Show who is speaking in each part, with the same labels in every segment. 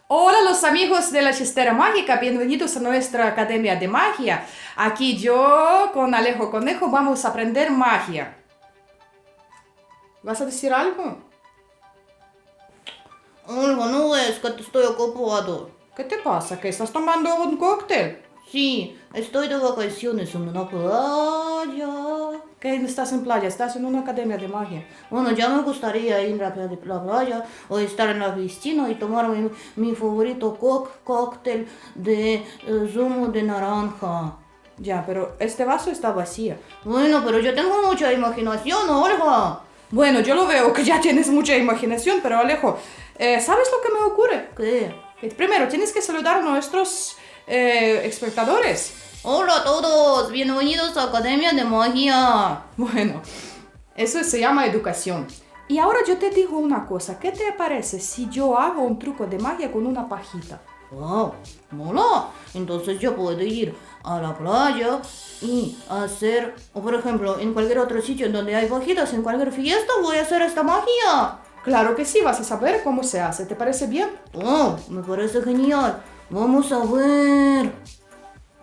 Speaker 1: Hola los amigos de la Chistera Mágica, bienvenidos a nuestra Academia de Magia. Aquí yo con Alejo Conejo vamos a aprender magia. ¿Vas a decir algo?
Speaker 2: Olga, no ves que te estoy ocupado.
Speaker 1: ¿Qué te pasa? ¿Que estás tomando un cóctel?
Speaker 2: Sí, estoy de vacaciones en una playa.
Speaker 1: ¿Que estás en playa? ¿Estás en una academia de magia?
Speaker 2: Bueno, ya me gustaría ir a la playa o estar en la piscina y tomar mi favorito cóctel de zumo de naranja.
Speaker 1: Ya, pero este vaso está vacío.
Speaker 2: Bueno, pero yo tengo mucha imaginación, Olga.
Speaker 1: Bueno, yo lo veo que ya tienes mucha imaginación, pero Alejo, ¿sabes lo que me ocurre?
Speaker 2: ¿Qué?
Speaker 1: Que primero tienes que saludar a nuestros espectadores.
Speaker 2: Hola a todos, bienvenidos a Academia de Magia.
Speaker 1: Bueno, eso se llama educación. Y ahora yo te digo una cosa, ¿qué te parece si yo hago un truco de magia con una pajita?
Speaker 2: Wow, mola. Entonces yo puedo ir a la playa y hacer, o por ejemplo, en cualquier otro sitio donde hay pajitas, en cualquier fiesta voy a hacer esta magia.
Speaker 1: Claro que sí, vas a saber cómo se hace, ¿te parece bien?
Speaker 2: Wow, me parece genial. Vamos a ver.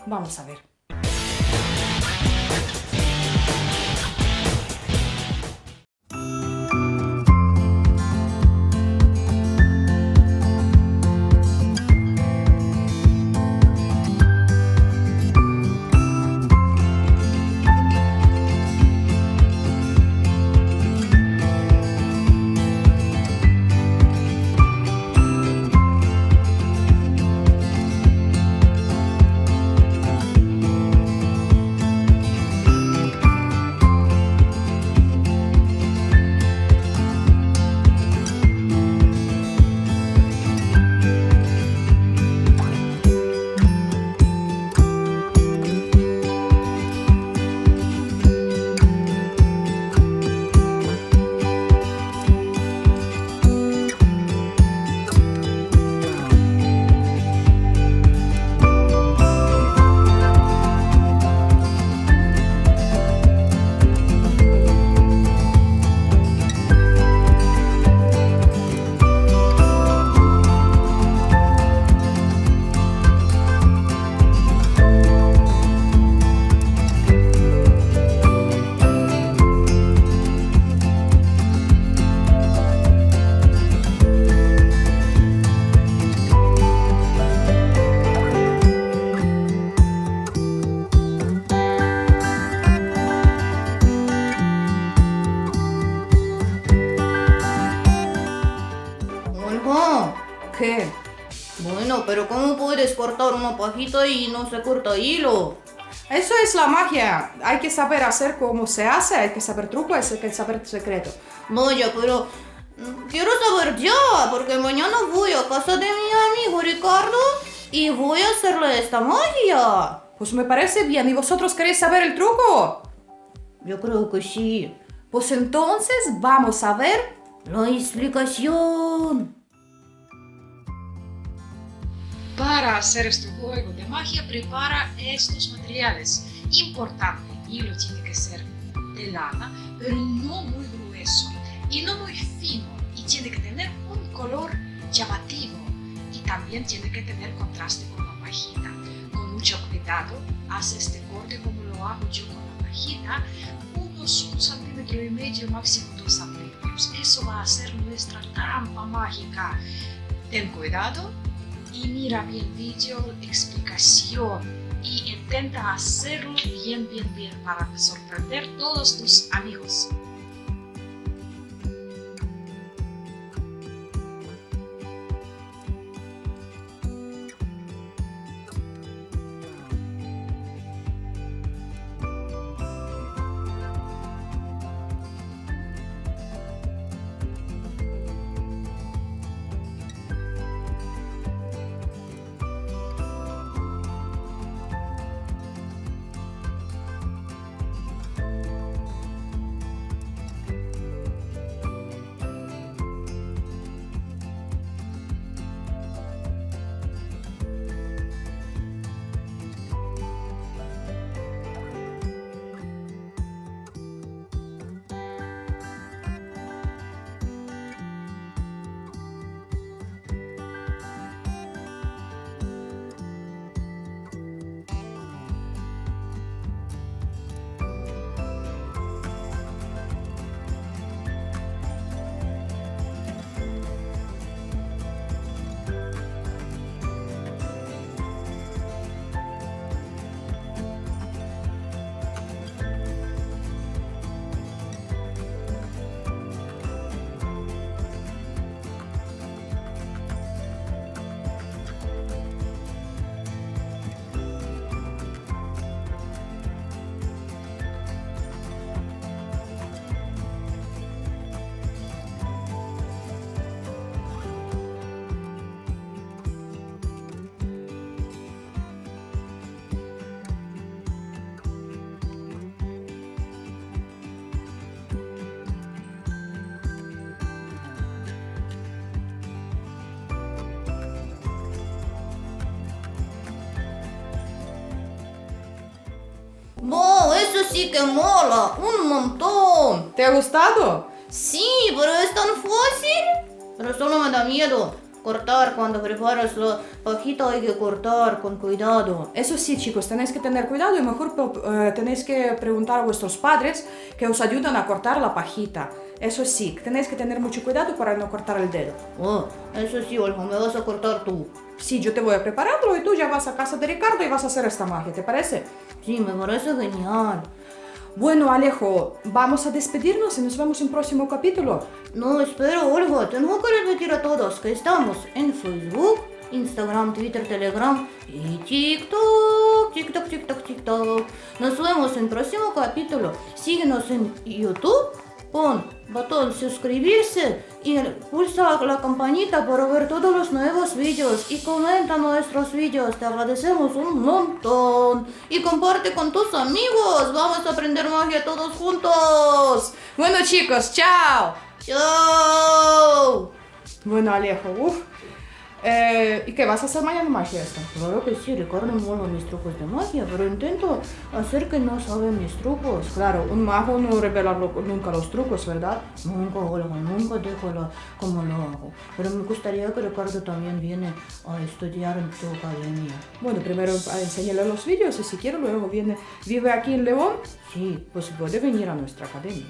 Speaker 1: Vamos a ver.
Speaker 2: Olga,
Speaker 1: ¿Qué?
Speaker 2: bueno, pero ¿cómo puedes cortar una pajita y no se corta hilo?
Speaker 1: Eso es la magia. Hay que saber hacer cómo se hace, hay que saber truco, hay que saber secreto.
Speaker 2: Vaya, pero quiero saber ya, porque mañana voy a casa de mi amigo Ricardo y voy a hacerle esta magia.
Speaker 1: Pues me parece bien. ¿Y vosotros queréis saber el truco?
Speaker 2: Yo creo que sí.
Speaker 1: Pues entonces vamos a ver.
Speaker 2: La explicación.
Speaker 3: Para hacer este juego de magia, prepara estos materiales. Importante, hilo tiene que ser de lana, pero no muy grueso y no muy fino, y tiene que tener un color llamativo y también tiene que tener contraste con la pajita. Con mucho cuidado, haz este corte como lo hago yo con la pajita, unos 1,5 centímetros, máximo 2 centímetros. Eso va a ser nuestra trampa mágica. Ten cuidado y mira bien vídeo, explicación y intenta hacerlo bien para sorprender a todos tus amigos.
Speaker 2: sí que mola, un montón.
Speaker 1: ¿Te ha gustado?
Speaker 2: Sí, pero es tan fácil. Pero solo me da miedo cortar cuando preparas la pajita, hay que cortar con cuidado.
Speaker 1: Eso sí, chicos, tenéis que tener cuidado y mejor tenéis que preguntar a vuestros padres que os ayudan a cortar la pajita. Eso sí, tenéis que tener mucho cuidado para no cortar el dedo.
Speaker 2: Oh, eso sí, Olga, me vas a cortar tú.
Speaker 1: Sí, yo te voy a prepararlo y tú ya vas a casa de Ricardo y vas a hacer esta magia, ¿te parece?
Speaker 2: Sí, me parece genial.
Speaker 1: Bueno, Alejo, vamos a despedirnos y nos vemos en el próximo capítulo.
Speaker 2: No, espera, Olga, tengo que repetir a todos que estamos en Facebook, Instagram, Twitter, Telegram y TikTok. Nos vemos en el próximo capítulo. Síguenos en YouTube, pon botón suscribirse y pulsa la campanita para ver todos los nuevos vídeos y comenta nuestros vídeos. Te agradecemos un montón. Y comparte con tus amigos. Vamos a aprender magia todos juntos.
Speaker 1: Bueno, chicos, chao.
Speaker 2: ¡Chao!
Speaker 1: Bueno, Alejo, ¿y qué vas a hacer mañana magia esta?
Speaker 2: Claro que sí, Ricardo mola mis trucos de magia, pero intento hacer que no saben mis trucos.
Speaker 1: Claro, un mago no revela nunca los trucos, ¿verdad?
Speaker 2: Nunca, Olga, nunca dejo cómo lo hago. Pero me gustaría que Ricardo también viene a estudiar en tu academia.
Speaker 1: Bueno, primero enséñale los vídeos y si quiere luego vive aquí en León,
Speaker 2: Sí,
Speaker 1: pues puede venir a nuestra academia.